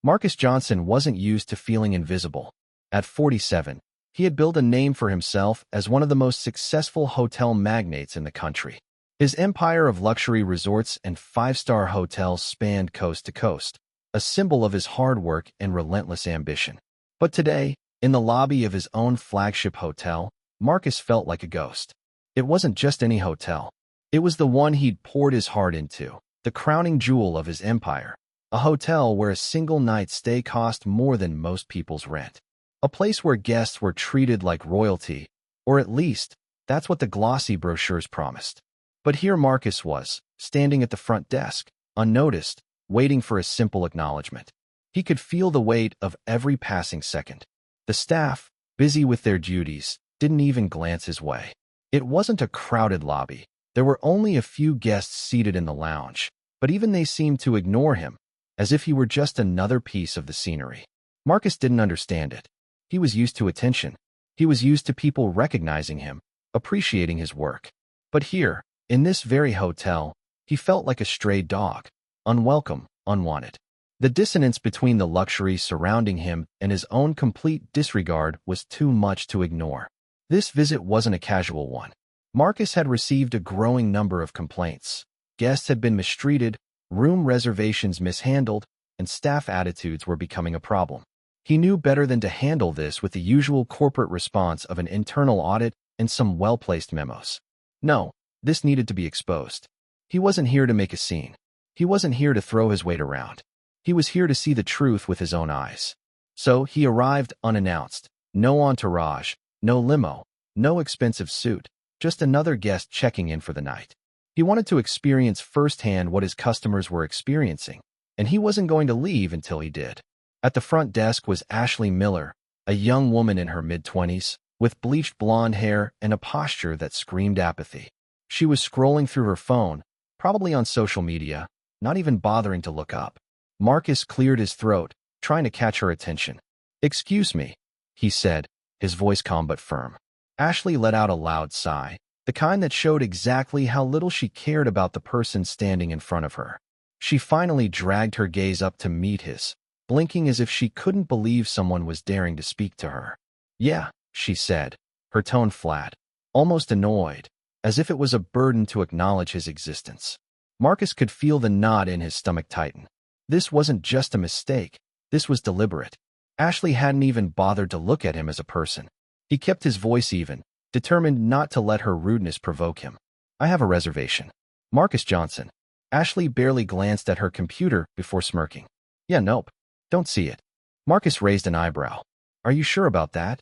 Marcus Johnson wasn't used to feeling invisible. At 47, he had built a name for himself as one of the most successful hotel magnates in the country. His empire of luxury resorts and five-star hotels spanned coast to coast, a symbol of his hard work and relentless ambition. But today, in the lobby of his own flagship hotel, Marcus felt like a ghost. It wasn't just any hotel. It was the one he'd poured his heart into, the crowning jewel of his empire. A hotel where a single night's stay cost more than most people's rent. A place where guests were treated like royalty, or at least, that's what the glossy brochures promised. But here Marcus was, standing at the front desk, unnoticed, waiting for a simple acknowledgement. He could feel the weight of every passing second. The staff, busy with their duties, didn't even glance his way. It wasn't a crowded lobby. There were only a few guests seated in the lounge, but even they seemed to ignore him, as if he were just another piece of the scenery. Marcus didn't understand it. He was used to attention. He was used to people recognizing him, appreciating his work. But here, in this very hotel, he felt like a stray dog, unwelcome, unwanted. The dissonance between the luxury surrounding him and his own complete disregard was too much to ignore. This visit wasn't a casual one. Marcus had received a growing number of complaints. Guests had been mistreated, room reservations mishandled, and staff attitudes were becoming a problem. He knew better than to handle this with the usual corporate response of an internal audit and some well-placed memos. No, this needed to be exposed. He wasn't here to make a scene. He wasn't here to throw his weight around. He was here to see the truth with his own eyes. So he arrived unannounced. No entourage, no limo, no expensive suit, just another guest checking in for the night. He wanted to experience firsthand what his customers were experiencing, and he wasn't going to leave until he did. At the front desk was Ashley Miller, a young woman in her mid-20s, with bleached blonde hair and a posture that screamed apathy. She was scrolling through her phone, probably on social media, not even bothering to look up. Marcus cleared his throat, trying to catch her attention. "Excuse me," he said, his voice calm but firm. Ashley let out a loud sigh, the kind that showed exactly how little she cared about the person standing in front of her. She finally dragged her gaze up to meet his, blinking as if she couldn't believe someone was daring to speak to her. "Yeah," she said, her tone flat, almost annoyed, as if it was a burden to acknowledge his existence. Marcus could feel the knot in his stomach tighten. This wasn't just a mistake, this was deliberate. Ashley hadn't even bothered to look at him as a person. He kept his voice even, determined not to let her rudeness provoke him. "I have a reservation. Marcus Johnson." Ashley barely glanced at her computer before smirking. "Yeah, nope. Don't see it." Marcus raised an eyebrow. "Are you sure about that?"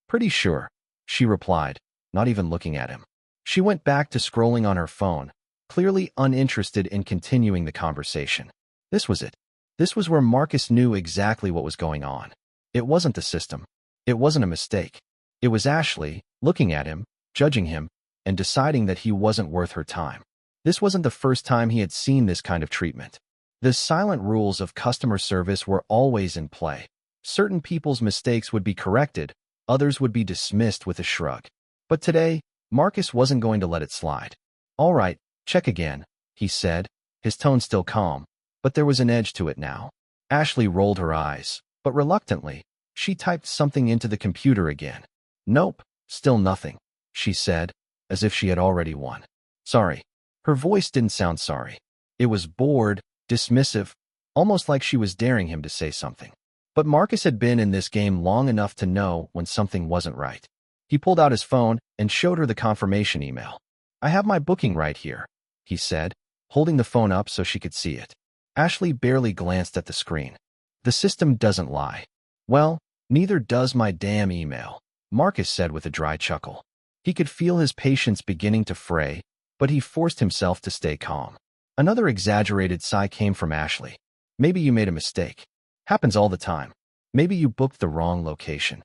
"Pretty sure," she replied, not even looking at him. She went back to scrolling on her phone, clearly uninterested in continuing the conversation. This was it. This was where Marcus knew exactly what was going on. It wasn't the system. It wasn't a mistake. It was Ashley, looking at him, judging him, and deciding that he wasn't worth her time. This wasn't the first time he had seen this kind of treatment. The silent rules of customer service were always in play. Certain people's mistakes would be corrected, others would be dismissed with a shrug. But today, Marcus wasn't going to let it slide. "All right, check again," he said, his tone still calm, but there was an edge to it now. Ashley rolled her eyes, but reluctantly, she typed something into the computer again. "Nope, still nothing," she said, as if she had already won. "Sorry." Her voice didn't sound sorry. It was bored, dismissive, almost like she was daring him to say something. But Marcus had been in this game long enough to know when something wasn't right. He pulled out his phone and showed her the confirmation email. "I have my booking right here," he said, holding the phone up so she could see it. Ashley barely glanced at the screen. "The system doesn't lie." "Well, neither does my damn email," Marcus said with a dry chuckle. He could feel his patience beginning to fray, but he forced himself to stay calm. Another exaggerated sigh came from Ashley. "Maybe you made a mistake. Happens all the time. Maybe you booked the wrong location."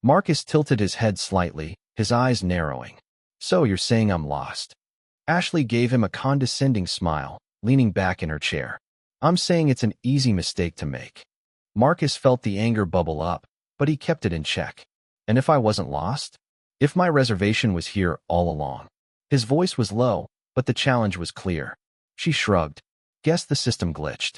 Marcus tilted his head slightly, his eyes narrowing. "So you're saying I'm lost?" Ashley gave him a condescending smile, leaning back in her chair. "I'm saying it's an easy mistake to make." Marcus felt the anger bubble up, but he kept it in check. "And if I wasn't lost? If my reservation was here all along?" His voice was low, but the challenge was clear. She shrugged. "Guess the system glitched."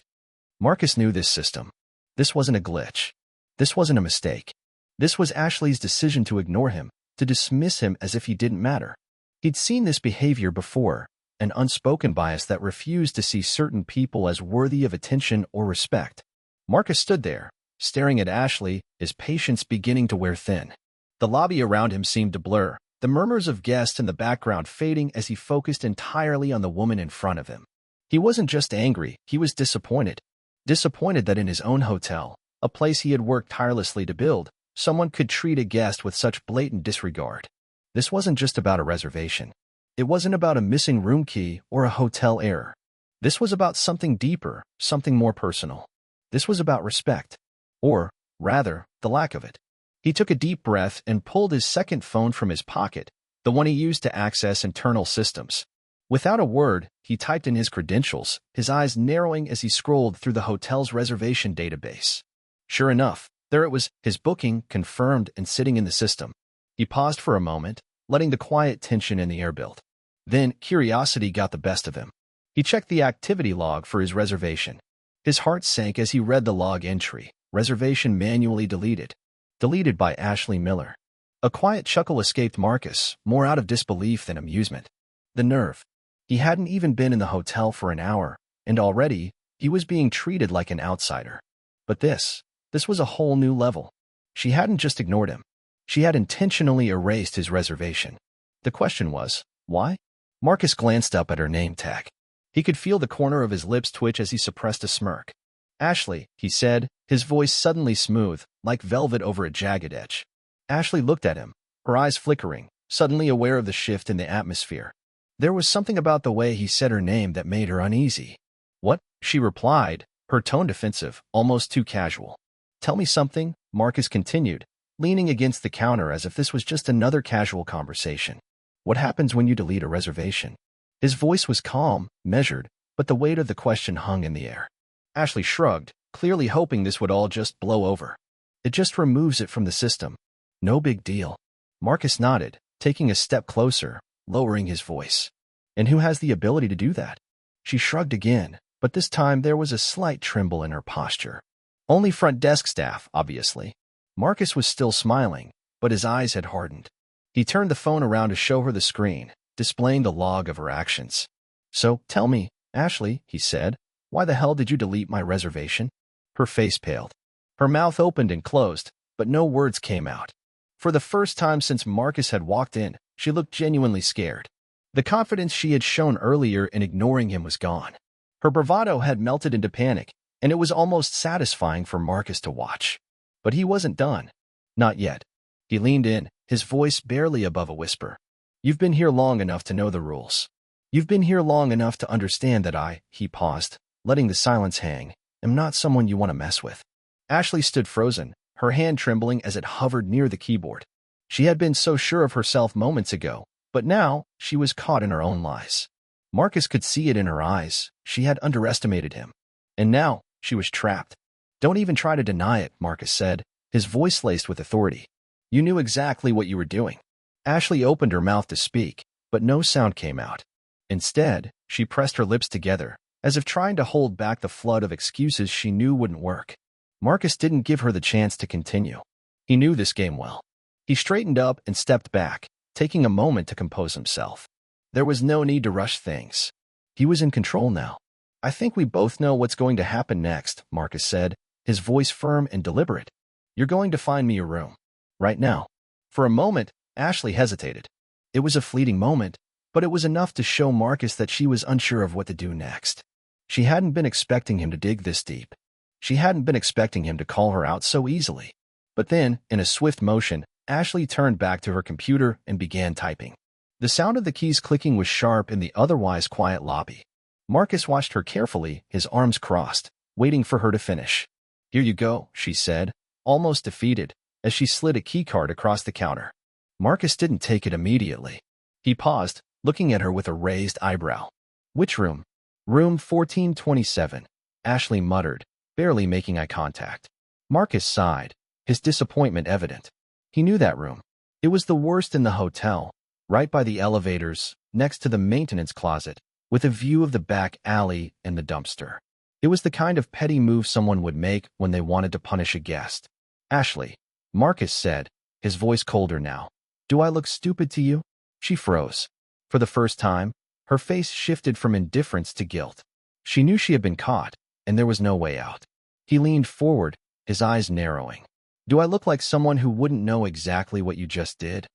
Marcus knew this system. This wasn't a glitch. This wasn't a mistake. This was Ashley's decision to ignore him, to dismiss him as if he didn't matter. He'd seen this behavior before, an unspoken bias that refused to see certain people as worthy of attention or respect. Marcus stood there, staring at Ashley, his patience beginning to wear thin. The lobby around him seemed to blur, the murmurs of guests in the background fading as he focused entirely on the woman in front of him. He wasn't just angry, he was disappointed. Disappointed that in his own hotel, a place he had worked tirelessly to build, someone could treat a guest with such blatant disregard. This wasn't just about a reservation. It wasn't about a missing room key or a hotel error. This was about something deeper, something more personal. This was about respect. Or, rather, the lack of it. He took a deep breath and pulled his second phone from his pocket, the one he used to access internal systems. Without a word, he typed in his credentials, his eyes narrowing as he scrolled through the hotel's reservation database. Sure enough, there it was, his booking, confirmed and sitting in the system. He paused for a moment, letting the quiet tension in the air build. Then, curiosity got the best of him. He checked the activity log for his reservation. His heart sank as he read the log entry, reservation manually deleted. Deleted by Ashley Miller. A quiet chuckle escaped Marcus, more out of disbelief than amusement. The nerve. He hadn't even been in the hotel for an hour, and already, he was being treated like an outsider. But this was a whole new level. She hadn't just ignored him. She had intentionally erased his reservation. The question was, why? Marcus glanced up at her name tag. He could feel the corner of his lips twitch as he suppressed a smirk. Ashley, he said, his voice suddenly smooth, like velvet over a jagged edge. Ashley looked at him, her eyes flickering, suddenly aware of the shift in the atmosphere. There was something about the way he said her name that made her uneasy. What? She replied, her tone defensive, almost too casual. Tell me something, Marcus continued, leaning against the counter as if this was just another casual conversation. What happens when you delete a reservation? His voice was calm, measured, but the weight of the question hung in the air. Ashley shrugged, clearly hoping this would all just blow over. It just removes it from the system. No big deal. Marcus nodded, taking a step closer, lowering his voice. And who has the ability to do that? She shrugged again, but this time there was a slight tremble in her posture. Only front desk staff, obviously. Marcus was still smiling, but his eyes had hardened. He turned the phone around to show her the screen, displaying the log of her actions. So, tell me, Ashley, he said, why the hell did you delete my reservation? Her face paled. Her mouth opened and closed, but no words came out. For the first time since Marcus had walked in, she looked genuinely scared. The confidence she had shown earlier in ignoring him was gone. Her bravado had melted into panic, and it was almost satisfying for Marcus to watch. But he wasn't done. Not yet. He leaned in, his voice barely above a whisper. You've been here long enough to know the rules. You've been here long enough to understand that he paused, letting the silence hang, am not someone you want to mess with. Ashley stood frozen, her hand trembling as it hovered near the keyboard. She had been so sure of herself moments ago, but now she was caught in her own lies. Marcus could see it in her eyes. She had underestimated him. And now, she was trapped. Don't even try to deny it, Marcus said, his voice laced with authority. You knew exactly what you were doing. Ashley opened her mouth to speak, but no sound came out. Instead, she pressed her lips together, as if trying to hold back the flood of excuses she knew wouldn't work. Marcus didn't give her the chance to continue. He knew this game well. He straightened up and stepped back, taking a moment to compose himself. There was no need to rush things. He was in control now. I think we both know what's going to happen next, Marcus said, his voice firm and deliberate. You're going to find me a room. Right now. For a moment, Ashley hesitated. It was a fleeting moment, but it was enough to show Marcus that she was unsure of what to do next. She hadn't been expecting him to dig this deep. She hadn't been expecting him to call her out so easily. But then, in a swift motion, Ashley turned back to her computer and began typing. The sound of the keys clicking was sharp in the otherwise quiet lobby. Marcus watched her carefully, his arms crossed, waiting for her to finish. Here you go, she said, almost defeated, as she slid a keycard across the counter. Marcus didn't take it immediately. He paused, looking at her with a raised eyebrow. Which room? Room 1427, Ashley muttered, barely making eye contact. Marcus sighed, his disappointment evident. He knew that room. It was the worst in the hotel, right by the elevators, next to the maintenance closet, with a view of the back alley and the dumpster. It was the kind of petty move someone would make when they wanted to punish a guest. "Ashley," Marcus said, his voice colder now. "Do I look stupid to you?" She froze. For the first time, her face shifted from indifference to guilt. She knew she had been caught, and there was no way out. He leaned forward, his eyes narrowing. "Do I look like someone who wouldn't know exactly what you just did?"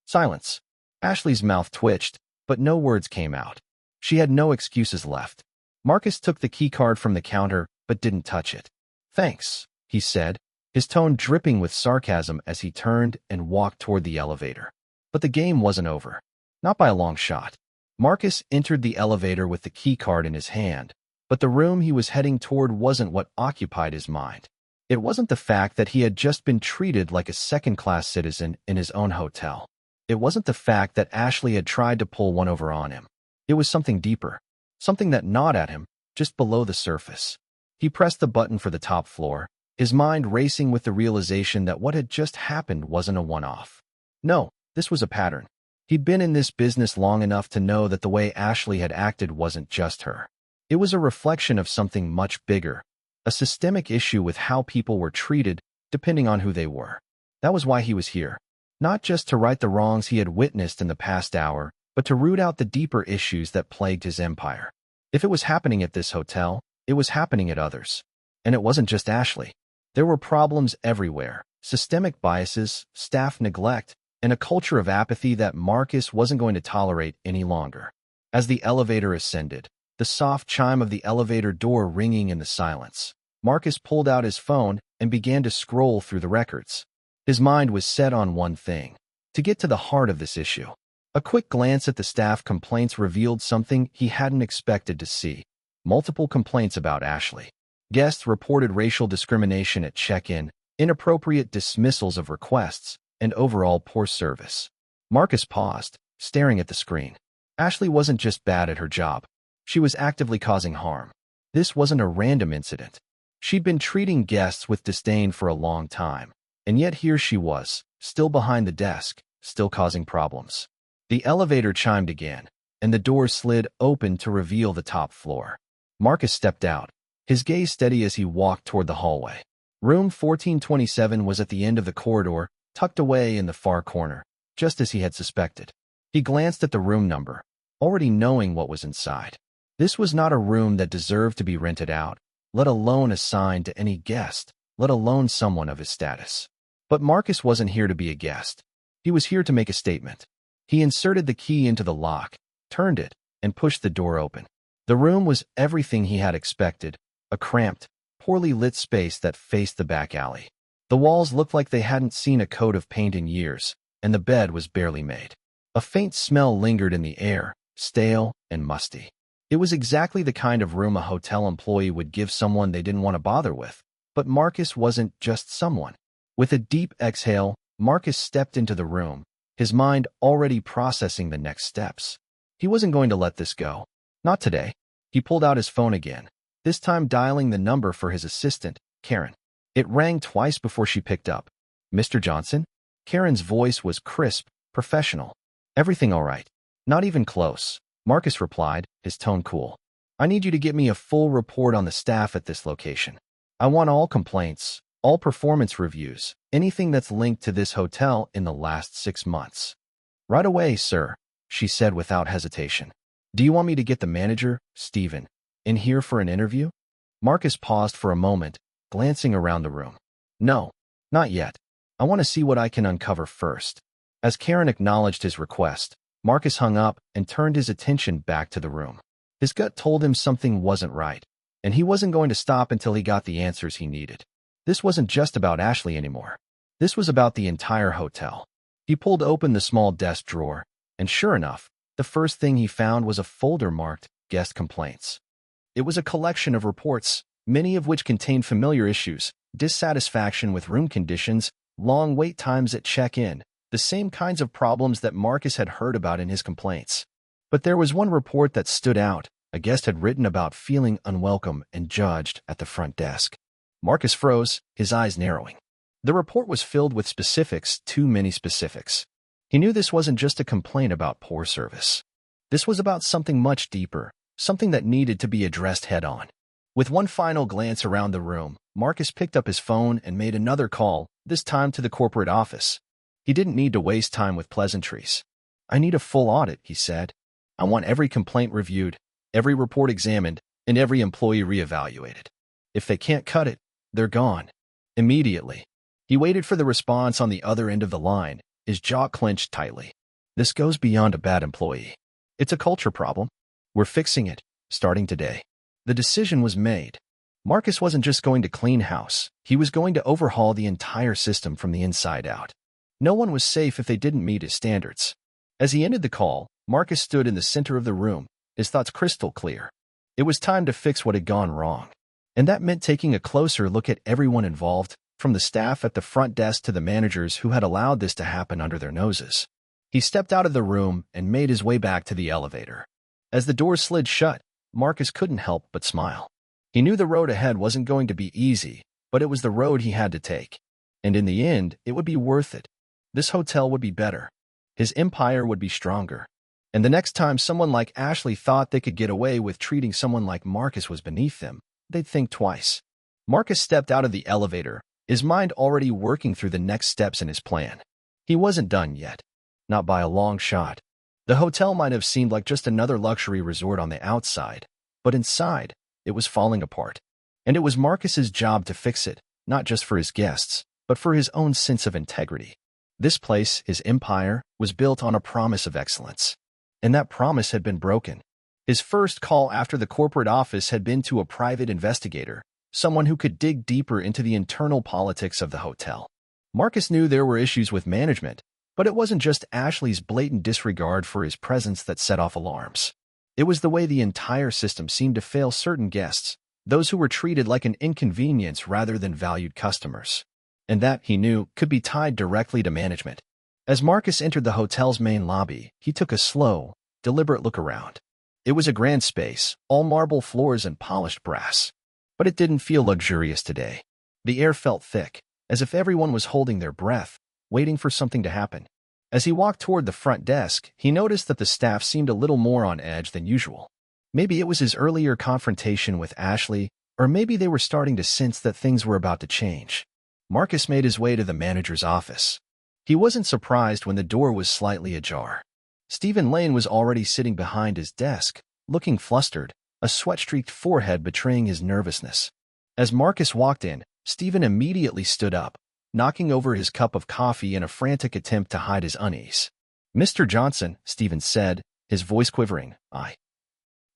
Silence. Ashley's mouth twitched, but no words came out. She had no excuses left. Marcus took the keycard from the counter, but didn't touch it. "Thanks," he said, his tone dripping with sarcasm as he turned and walked toward the elevator. But the game wasn't over. Not by a long shot. Marcus entered the elevator with the keycard in his hand, but the room he was heading toward wasn't what occupied his mind. It wasn't the fact that he had just been treated like a second-class citizen in his own hotel. It wasn't the fact that Ashley had tried to pull one over on him. It was something deeper, something that gnawed at him, just below the surface. He pressed the button for the top floor, his mind racing with the realization that what had just happened wasn't a one-off. No, this was a pattern. He'd been in this business long enough to know that the way Ashley had acted wasn't just her. It was a reflection of something much bigger, a systemic issue with how people were treated, depending on who they were. That was why he was here. Not just to right the wrongs he had witnessed in the past hour, but to root out the deeper issues that plagued his empire. If it was happening at this hotel, it was happening at others. And it wasn't just Ashley. There were problems everywhere, systemic biases, staff neglect, and a culture of apathy that Marcus wasn't going to tolerate any longer. As the elevator ascended, the soft chime of the elevator door ringing in the silence, Marcus pulled out his phone and began to scroll through the records. His mind was set on one thing: to get to the heart of this issue. A quick glance at the staff complaints revealed something he hadn't expected to see. Multiple complaints about Ashley. Guests reported racial discrimination at check-in, inappropriate dismissals of requests, and overall poor service. Marcus paused, staring at the screen. Ashley wasn't just bad at her job. She was actively causing harm. This wasn't a random incident. She'd been treating guests with disdain for a long time, and yet here she was, still behind the desk, still causing problems. The elevator chimed again, and the door slid open to reveal the top floor. Marcus stepped out, his gaze steady as he walked toward the hallway. Room 1427 was at the end of the corridor, tucked away in the far corner, just as he had suspected. He glanced at the room number, already knowing what was inside. This was not a room that deserved to be rented out, let alone assigned to any guest, let alone someone of his status. But Marcus wasn't here to be a guest. He was here to make a statement. He inserted the key into the lock, turned it, and pushed the door open. The room was everything he had expected, a cramped, poorly lit space that faced the back alley. The walls looked like they hadn't seen a coat of paint in years, and the bed was barely made. A faint smell lingered in the air, stale and musty. It was exactly the kind of room a hotel employee would give someone they didn't want to bother with. But Marcus wasn't just someone. With a deep exhale, Marcus stepped into the room, his mind already processing the next steps. He wasn't going to let this go. Not today. He pulled out his phone again, this time dialing the number for his assistant, Karen. It rang twice before she picked up. "Mr. Johnson?" Karen's voice was crisp, professional. "Everything all right?" "Not even close," Marcus replied, his tone cool. "I need you to get me a full report on the staff at this location. I want all complaints, all performance reviews, anything that's linked to this hotel in the last 6 months." "Right away, sir," she said without hesitation. "Do you want me to get the manager, Steven, in here for an interview?" Marcus paused for a moment, glancing around the room. "No, not yet. I want to see what I can uncover first." As Karen acknowledged his request, Marcus hung up and turned his attention back to the room. His gut told him something wasn't right, and he wasn't going to stop until he got the answers he needed. This wasn't just about Ashley anymore. This was about the entire hotel. He pulled open the small desk drawer, and sure enough, the first thing he found was a folder marked Guest Complaints. It was a collection of reports, many of which contained familiar issues: dissatisfaction with room conditions, long wait times at check-in, the same kinds of problems that Marcus had heard about in his complaints. But there was one report that stood out. A guest had written about feeling unwelcome and judged at the front desk. Marcus froze, his eyes narrowing. The report was filled with specifics, too many specifics. He knew this wasn't just a complaint about poor service. This was about something much deeper, something that needed to be addressed head-on. With one final glance around the room, Marcus picked up his phone and made another call, this time to the corporate office. He didn't need to waste time with pleasantries. "I need a full audit," he said. "I want every complaint reviewed, every report examined, and every employee reevaluated. If they can't cut it, they're gone." Immediately, he waited for the response on the other end of the line, his jaw clenched tightly. "This goes beyond a bad employee. It's a culture problem. We're fixing it, starting today." The decision was made. Marcus wasn't just going to clean house. He was going to overhaul the entire system from the inside out. No one was safe if they didn't meet his standards. As he ended the call, Marcus stood in the center of the room, his thoughts crystal clear. It was time to fix what had gone wrong. And that meant taking a closer look at everyone involved, from the staff at the front desk to the managers who had allowed this to happen under their noses. He stepped out of the room and made his way back to the elevator. As the door slid shut, Marcus couldn't help but smile. He knew the road ahead wasn't going to be easy, but it was the road he had to take. And in the end, it would be worth it. This hotel would be better. His empire would be stronger. And the next time someone like Ashley thought they could get away with treating someone like Marcus was beneath them, they'd think twice. Marcus stepped out of the elevator, his mind already working through the next steps in his plan. He wasn't done yet. Not by a long shot. The hotel might have seemed like just another luxury resort on the outside, but inside, it was falling apart. And it was Marcus's job to fix it, not just for his guests, but for his own sense of integrity. This place, his empire, was built on a promise of excellence. And that promise had been broken. His first call after the corporate office had been to a private investigator, someone who could dig deeper into the internal politics of the hotel. Marcus knew there were issues with management, but it wasn't just Ashley's blatant disregard for his presence that set off alarms. It was the way the entire system seemed to fail certain guests, those who were treated like an inconvenience rather than valued customers. And that, he knew, could be tied directly to management. As Marcus entered the hotel's main lobby, he took a slow, deliberate look around. It was a grand space, all marble floors and polished brass. But it didn't feel luxurious today. The air felt thick, as if everyone was holding their breath, waiting for something to happen. As he walked toward the front desk, he noticed that the staff seemed a little more on edge than usual. Maybe it was his earlier confrontation with Ashley, or maybe they were starting to sense that things were about to change. Marcus made his way to the manager's office. He wasn't surprised when the door was slightly ajar. Stephen Lane was already sitting behind his desk, looking flustered, a sweat-streaked forehead betraying his nervousness. As Marcus walked in, Stephen immediately stood up, knocking over his cup of coffee in a frantic attempt to hide his unease. "Mr. Johnson," Stephen said, his voice quivering, I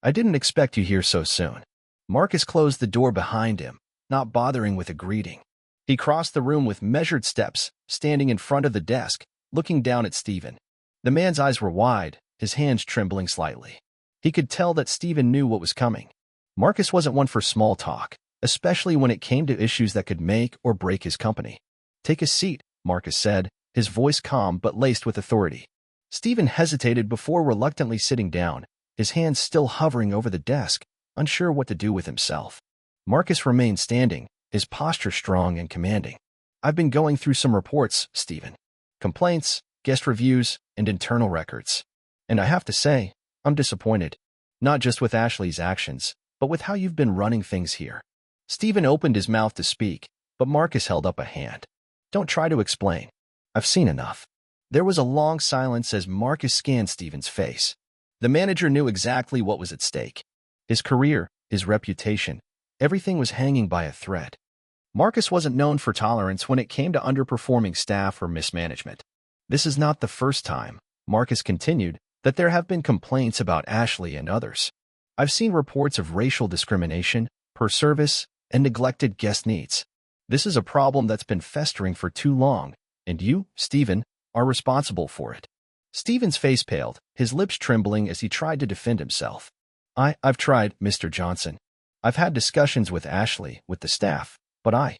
didn't expect you here so soon." Marcus closed the door behind him, not bothering with a greeting. He crossed the room with measured steps, standing in front of the desk, looking down at Stephen. The man's eyes were wide, his hands trembling slightly. He could tell that Stephen knew what was coming. Marcus wasn't one for small talk, especially when it came to issues that could make or break his company. "Take a seat," Marcus said, his voice calm but laced with authority. Stephen hesitated before reluctantly sitting down, his hands still hovering over the desk, unsure what to do with himself. Marcus remained standing, his posture strong and commanding. "I've been going through some reports, Stephen. Complaints, guest reviews, and internal records. And I have to say, I'm disappointed. Not just with Ashley's actions, but with how you've been running things here." Stephen opened his mouth to speak, but Marcus held up a hand. "Don't try to explain. I've seen enough." There was a long silence as Marcus scanned Stephen's face. The manager knew exactly what was at stake. His career, his reputation, everything was hanging by a thread. Marcus wasn't known for tolerance when it came to underperforming staff or mismanagement. "This is not the first time," Marcus continued, "that there have been complaints about Ashley and others. I've seen reports of racial discrimination, poor service, and neglected guest needs. This is a problem that's been festering for too long, and you, Stephen, are responsible for it." Stephen's face paled, his lips trembling as he tried to defend himself. I've tried, Mr. Johnson. I've had discussions with Ashley, with the staff, but I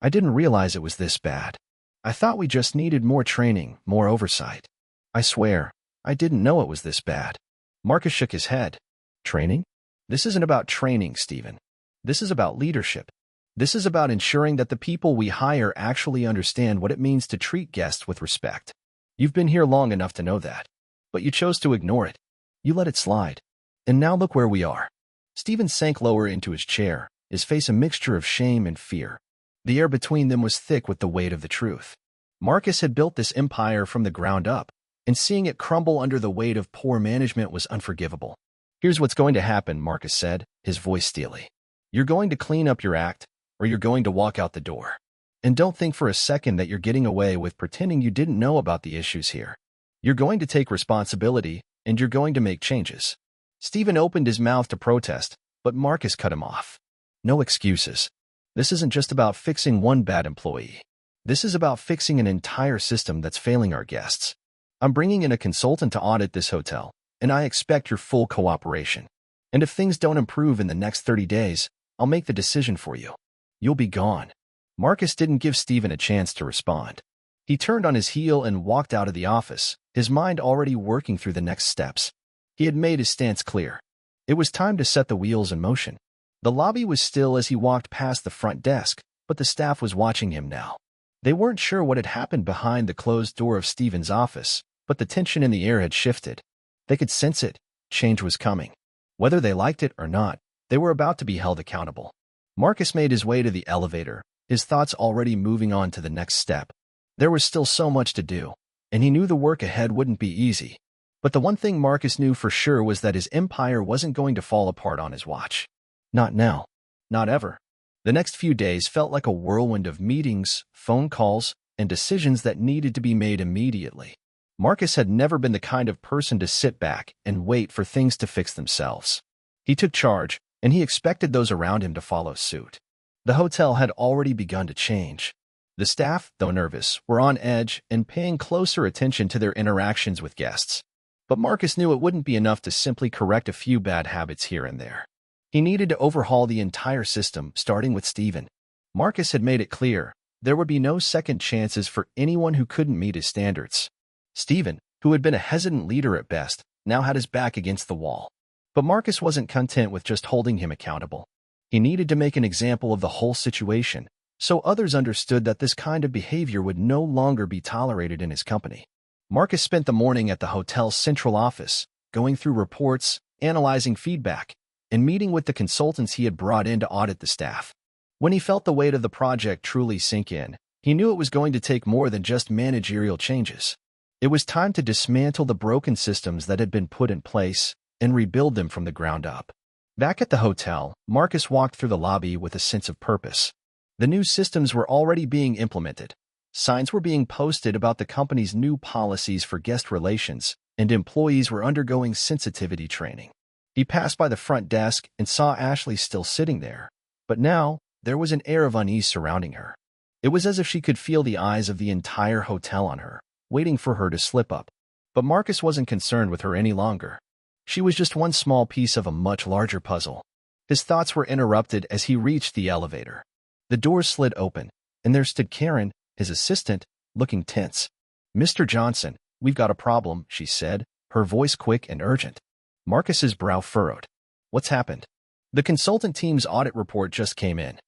didn't realize it was this bad. I thought we just needed more training, more oversight. I swear, I didn't know it was this bad." Marcus shook his head. "Training? This isn't about training, Stephen. This is about leadership. This is about ensuring that the people we hire actually understand what it means to treat guests with respect. You've been here long enough to know that. But you chose to ignore it. You let it slide. And now look where we are." Stephen sank lower into his chair, his face a mixture of shame and fear. The air between them was thick with the weight of the truth. Marcus had built this empire from the ground up, and seeing it crumble under the weight of poor management was unforgivable. "Here's what's going to happen," Marcus said, his voice steely. "You're going to clean up your act, or you're going to walk out the door. And don't think for a second that you're getting away with pretending you didn't know about the issues here. You're going to take responsibility, and you're going to make changes." Stephen opened his mouth to protest, but Marcus cut him off. "No excuses. This isn't just about fixing one bad employee. This is about fixing an entire system that's failing our guests. I'm bringing in a consultant to audit this hotel, and I expect your full cooperation. And if things don't improve in the next 30 days, I'll make the decision for you. You'll be gone." Marcus didn't give Stephen a chance to respond. He turned on his heel and walked out of the office, his mind already working through the next steps. He had made his stance clear. It was time to set the wheels in motion. The lobby was still as he walked past the front desk, but the staff was watching him now. They weren't sure what had happened behind the closed door of Stephen's office, but the tension in the air had shifted. They could sense it. Change was coming. Whether they liked it or not, they were about to be held accountable. Marcus made his way to the elevator, his thoughts already moving on to the next step. There was still so much to do, and he knew the work ahead wouldn't be easy. But the one thing Marcus knew for sure was that his empire wasn't going to fall apart on his watch. Not now. Not ever. The next few days felt like a whirlwind of meetings, phone calls, and decisions that needed to be made immediately. Marcus had never been the kind of person to sit back and wait for things to fix themselves. He took charge, and he expected those around him to follow suit. The hotel had already begun to change. The staff, though nervous, were on edge and paying closer attention to their interactions with guests. But Marcus knew it wouldn't be enough to simply correct a few bad habits here and there. He needed to overhaul the entire system, starting with Stephen. Marcus had made it clear there would be no second chances for anyone who couldn't meet his standards. Stephen, who had been a hesitant leader at best, now had his back against the wall. But Marcus wasn't content with just holding him accountable. He needed to make an example of the whole situation, so others understood that this kind of behavior would no longer be tolerated in his company. Marcus spent the morning at the hotel's central office, going through reports, analyzing feedback, and meeting with the consultants he had brought in to audit the staff. When he felt the weight of the project truly sink in, he knew it was going to take more than just managerial changes. It was time to dismantle the broken systems that had been put in place and rebuild them from the ground up. Back at the hotel, Marcus walked through the lobby with a sense of purpose. The new systems were already being implemented. Signs were being posted about the company's new policies for guest relations, and employees were undergoing sensitivity training. He passed by the front desk and saw Ashley still sitting there, but now there was an air of unease surrounding her. It was as if she could feel the eyes of the entire hotel on her, waiting for her to slip up. But Marcus wasn't concerned with her any longer. She was just one small piece of a much larger puzzle. His thoughts were interrupted as he reached the elevator. The door slid open, and there stood Karen, his assistant, looking tense. "Mr. Johnson, we've got a problem," she said, her voice quick and urgent. Marcus's brow furrowed. "What's happened?" "The consultant team's audit report just came in.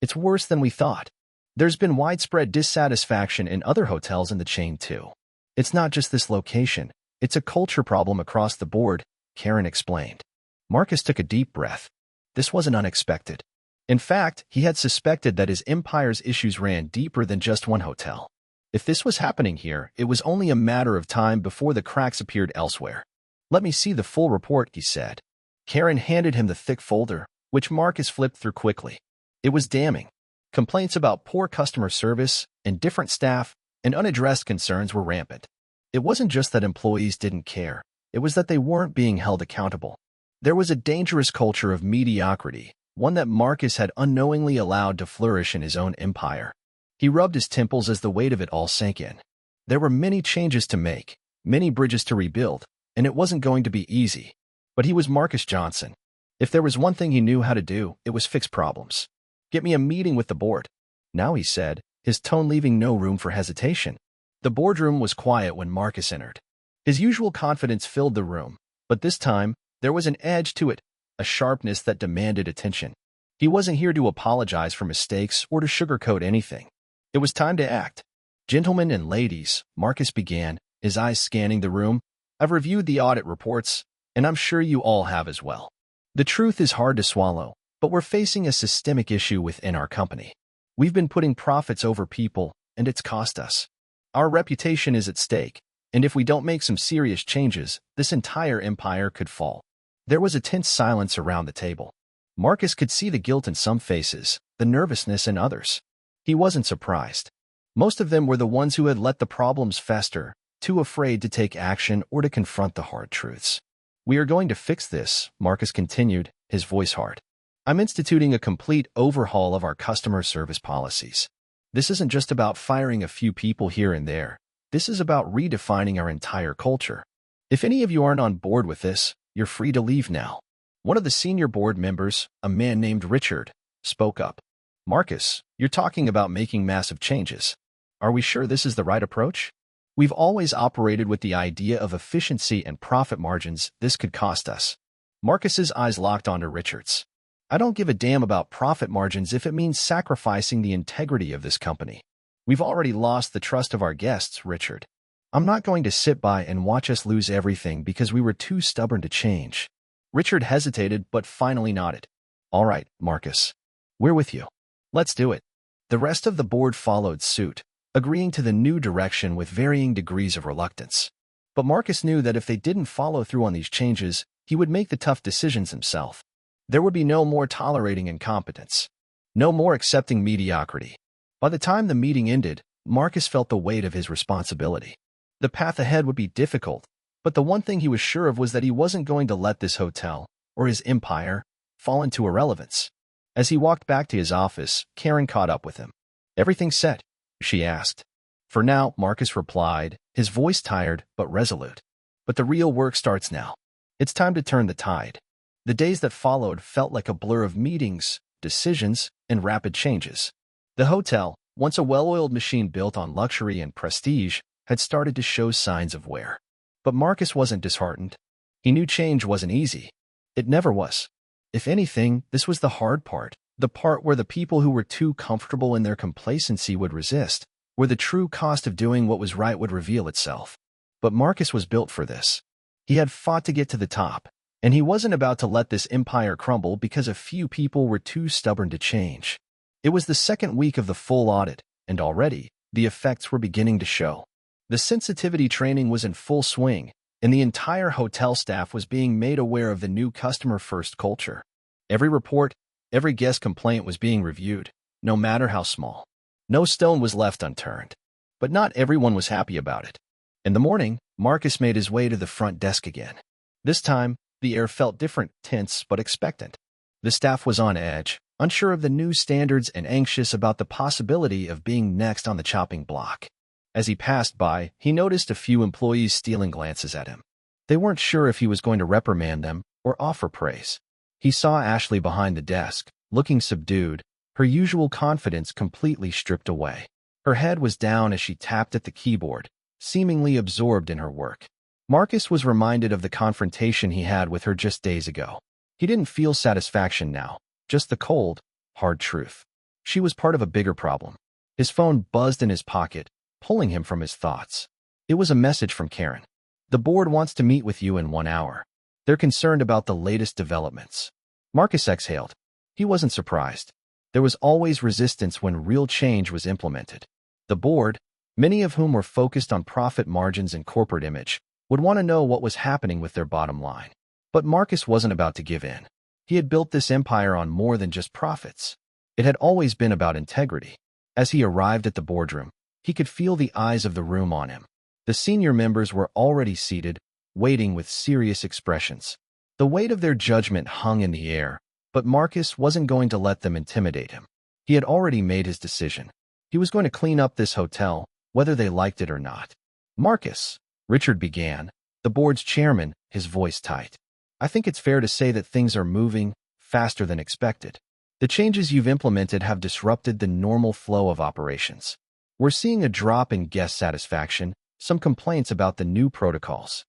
It's worse than we thought. There's been widespread dissatisfaction in other hotels in the chain, too. It's not just this location. It's a culture problem across the board," Karen explained. Marcus took a deep breath. This wasn't unexpected. In fact, he had suspected that his empire's issues ran deeper than just one hotel. If this was happening here, it was only a matter of time before the cracks appeared elsewhere. "Let me see the full report," he said. Karen handed him the thick folder, which Marcus flipped through quickly. It was damning. Complaints about poor customer service, indifferent staff, and unaddressed concerns were rampant. It wasn't just that employees didn't care. It was that they weren't being held accountable. There was a dangerous culture of mediocrity, one that Marcus had unknowingly allowed to flourish in his own empire. He rubbed his temples as the weight of it all sank in. There were many changes to make, many bridges to rebuild, and it wasn't going to be easy. But he was Marcus Johnson. If there was one thing he knew how to do, it was fix problems. "Get me a meeting with the board." "Now," he said, his tone leaving no room for hesitation. The boardroom was quiet when Marcus entered. His usual confidence filled the room, but this time, there was an edge to it, a sharpness that demanded attention. He wasn't here to apologize for mistakes or to sugarcoat anything. It was time to act. "Gentlemen and ladies," Marcus began, his eyes scanning the room, "I've reviewed the audit reports, and I'm sure you all have as well. The truth is hard to swallow, but we're facing a systemic issue within our company. We've been putting profits over people, and it's cost us. Our reputation is at stake, and if we don't make some serious changes, this entire empire could fall. There was a tense silence around the table. Marcus could see the guilt in some faces, the nervousness in others. He wasn't surprised. Most of them were the ones who had let the problems fester, too afraid to take action or to confront the hard truths. "We are going to fix this," Marcus continued, his voice hard. "I'm instituting a complete overhaul of our customer service policies. This isn't just about firing a few people here and there. This is about redefining our entire culture. If any of you aren't on board with this, you're free to leave now." One of the senior board members, a man named Richard, spoke up. "Marcus, you're talking about making massive changes. Are we sure this is the right approach? We've always operated with the idea of efficiency and profit margins. This could cost us." Marcus's eyes locked onto Richard's. "I don't give a damn about profit margins if it means sacrificing the integrity of this company. We've already lost the trust of our guests, Richard. I'm not going to sit by and watch us lose everything because we were too stubborn to change." Richard hesitated but finally nodded. "All right, Marcus. We're with you. Let's do it." The rest of the board followed suit, agreeing to the new direction with varying degrees of reluctance. But Marcus knew that if they didn't follow through on these changes, he would make the tough decisions himself. There would be no more tolerating incompetence. No more accepting mediocrity. By the time the meeting ended, Marcus felt the weight of his responsibility. The path ahead would be difficult, but the one thing he was sure of was that he wasn't going to let this hotel, or his empire, fall into irrelevance. As he walked back to his office, Karen caught up with him. "Everything set?" she asked. "For now," Marcus replied, his voice tired but resolute. "But the real work starts now. It's time to turn the tide." The days that followed felt like a blur of meetings, decisions, and rapid changes. The hotel, once a well-oiled machine built on luxury and prestige, had started to show signs of wear. But Marcus wasn't disheartened. He knew change wasn't easy. It never was. If anything, this was the hard part, the part where the people who were too comfortable in their complacency would resist, where the true cost of doing what was right would reveal itself. But Marcus was built for this. He had fought to get to the top, and he wasn't about to let this empire crumble because a few people were too stubborn to change. It was the second week of the full audit, and already, the effects were beginning to show. The sensitivity training was in full swing, and the entire hotel staff was being made aware of the new customer-first culture. Every report, every guest complaint was being reviewed, no matter how small. No stone was left unturned. But not everyone was happy about it. In the morning, Marcus made his way to the front desk again. This time, the air felt different, tense but expectant. The staff was on edge, unsure of the new standards and anxious about the possibility of being next on the chopping block. As he passed by, he noticed a few employees stealing glances at him. They weren't sure if he was going to reprimand them or offer praise. He saw Ashley behind the desk, looking subdued, her usual confidence completely stripped away. Her head was down as she tapped at the keyboard, seemingly absorbed in her work. Marcus was reminded of the confrontation he had with her just days ago. He didn't feel satisfaction now, just the cold, hard truth. She was part of a bigger problem. His phone buzzed in his pocket, pulling him from his thoughts. It was a message from Karen. "The board wants to meet with you in 1 hour. They're concerned about the latest developments." Marcus exhaled. He wasn't surprised. There was always resistance when real change was implemented. The board, many of whom were focused on profit margins and corporate image, would want to know what was happening with their bottom line. But Marcus wasn't about to give in. He had built this empire on more than just profits. It had always been about integrity. As he arrived at the boardroom, he could feel the eyes of the room on him. The senior members were already seated, waiting with serious expressions. The weight of their judgment hung in the air, but Marcus wasn't going to let them intimidate him. He had already made his decision. He was going to clean up this hotel, whether they liked it or not. "Marcus," Richard began, the board's chairman, his voice tight. "I think it's fair to say that things are moving faster than expected. The changes you've implemented have disrupted the normal flow of operations. We're seeing a drop in guest satisfaction, some complaints about the new protocols."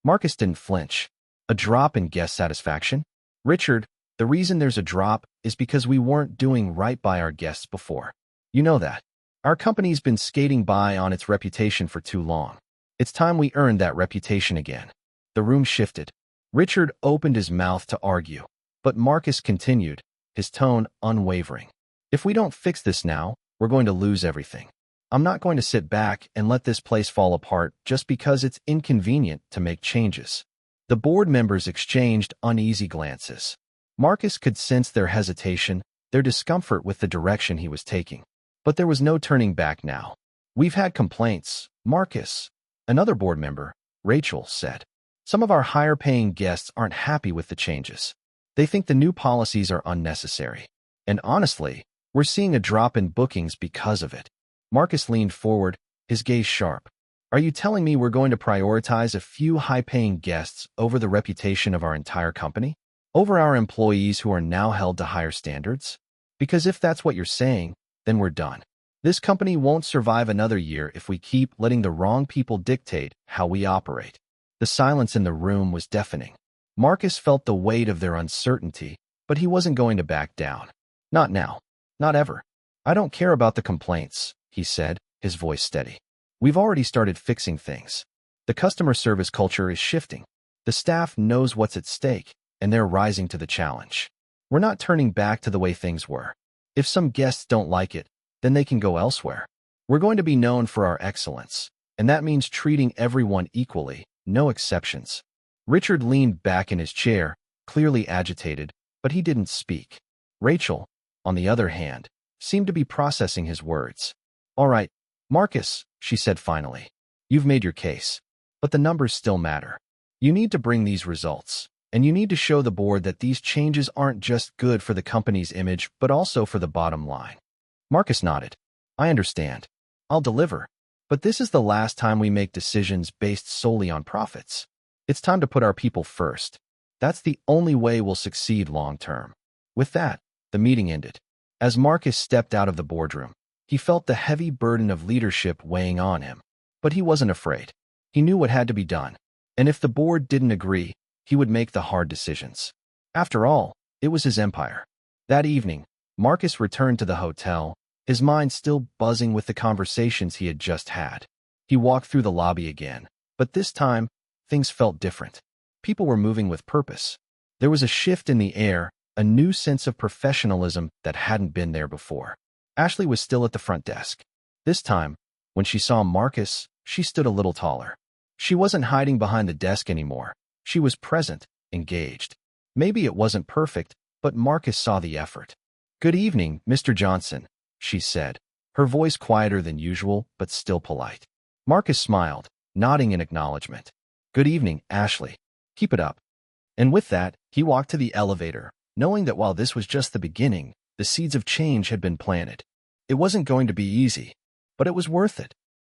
Marcus didn't flinch. "A drop in guest satisfaction? Richard, the reason there's a drop is because we weren't doing right by our guests before. You know that. Our company's been skating by on its reputation for too long. It's time we earned that reputation again." The room shifted. Richard opened his mouth to argue. But Marcus continued, his tone unwavering. If we don't fix this now, we're going to lose everything. I'm not going to sit back and let this place fall apart just because it's inconvenient to make changes. The board members exchanged uneasy glances. Marcus could sense their hesitation, their discomfort with the direction he was taking. But there was no turning back now. We've had complaints, Marcus. Another board member, Rachel, said. Some of our higher-paying guests aren't happy with the changes. They think the new policies are unnecessary. And honestly, we're seeing a drop in bookings because of it. Marcus leaned forward, his gaze sharp. Are you telling me we're going to prioritize a few high-paying guests over the reputation of our entire company? Over our employees who are now held to higher standards? Because if that's what you're saying, then we're done. This company won't survive another year if we keep letting the wrong people dictate how we operate. The silence in the room was deafening. Marcus felt the weight of their uncertainty, but he wasn't going to back down. Not now. Not ever. I don't care about the complaints, he said, his voice steady. We've already started fixing things. The customer service culture is shifting. The staff knows what's at stake, and they're rising to the challenge. We're not turning back to the way things were. If some guests don't like it, then they can go elsewhere. We're going to be known for our excellence, and that means treating everyone equally, no exceptions. Richard leaned back in his chair, clearly agitated, but he didn't speak. Rachel, on the other hand, seemed to be processing his words. All right, Marcus, she said finally. You've made your case, but the numbers still matter. You need to bring these results, and you need to show the board that these changes aren't just good for the company's image, but also for the bottom line. Marcus nodded. I understand. I'll deliver. But this is the last time we make decisions based solely on profits. It's time to put our people first. That's the only way we'll succeed long term. With that, the meeting ended. As Marcus stepped out of the boardroom, he felt the heavy burden of leadership weighing on him. But he wasn't afraid. He knew what had to be done. And if the board didn't agree, he would make the hard decisions. After all, it was his empire. That evening, Marcus returned to the hotel, his mind still buzzing with the conversations he had just had. He walked through the lobby again, but this time, things felt different. People were moving with purpose. There was a shift in the air, a new sense of professionalism that hadn't been there before. Ashley was still at the front desk. This time, when she saw Marcus, she stood a little taller. She wasn't hiding behind the desk anymore. She was present, engaged. Maybe it wasn't perfect, but Marcus saw the effort. Good evening, Mr. Johnson, she said, her voice quieter than usual, but still polite. Marcus smiled, nodding in acknowledgement. Good evening, Ashley. Keep it up. And with that, he walked to the elevator, knowing that while this was just the beginning, the seeds of change had been planted. It wasn't going to be easy, but it was worth it.